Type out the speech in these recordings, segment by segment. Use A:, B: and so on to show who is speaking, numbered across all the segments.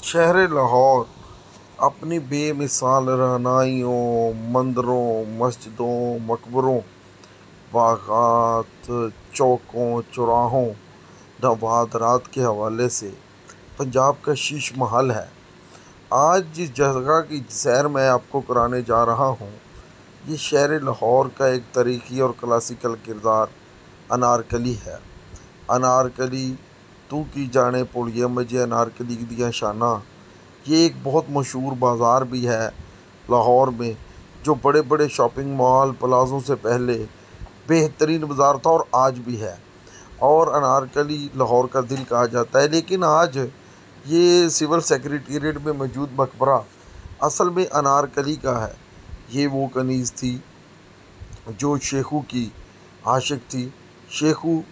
A: शहर लाहौर अपनी बेमिसाल रहनाइयों, मंदिरों, मस्जिदों, मकबरों, बागात, चौकों, चौराहों, नवादरात के हवाले से पंजाब का शीश महल है। आज जिस जगह की सैर मैं आपको कराने जा रहा हूँ, ये शहर लाहौर का एक तारीखी और क्लासिकल किरदार अनारकली है। अनारकली तू की जाने पुड़िया मजे अनारकली दियां शाना, ये एक बहुत मशहूर बाज़ार भी है लाहौर में, जो बड़े बड़े शॉपिंग मॉल प्लाज़ों से पहले बेहतरीन बाज़ार था और आज भी है। और अनारकली लाहौर का दिल कहा जाता है। लेकिन आज ये सिविल सेक्रेटेरिएट में मौजूद मकबरा असल में अनारकली का है। ये वो कनीज़ थी जो शेखू की आशिक थी। शेखू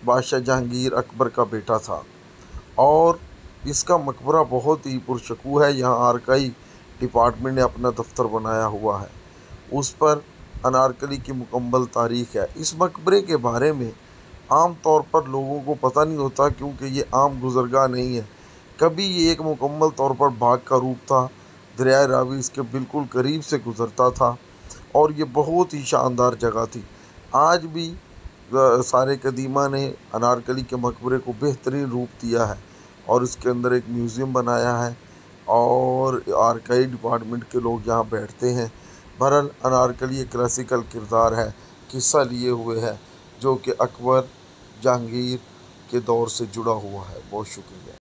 A: बादशाह जहांगीर अकबर का बेटा था और इसका मकबरा बहुत ही पुरशकू है। यहाँ आर्काई डिपार्टमेंट ने अपना दफ्तर बनाया हुआ है। उस पर अनारकली की मुकम्मल तारीख है। इस मकबरे के बारे में आम तौर पर लोगों को पता नहीं होता, क्योंकि ये आम गुज़रगाह नहीं है। कभी ये एक मुकम्मल तौर पर बाग का रूप था। दरिया रावी इसके बिल्कुल करीब से गुज़रता था और ये बहुत ही शानदार जगह थी। आज भी सारे कदीमा ने अनारकली के मकबरे को बेहतरीन रूप दिया है और इसके अंदर एक म्यूज़ियम बनाया है और आर्काइव डिपार्टमेंट के लोग यहाँ बैठते हैं। बहरहाल अनारकली एक क्लासिकल किरदार है, किस्सा लिए हुए है, जो कि अकबर जहांगीर के दौर से जुड़ा हुआ है। बहुत शुक्रिया।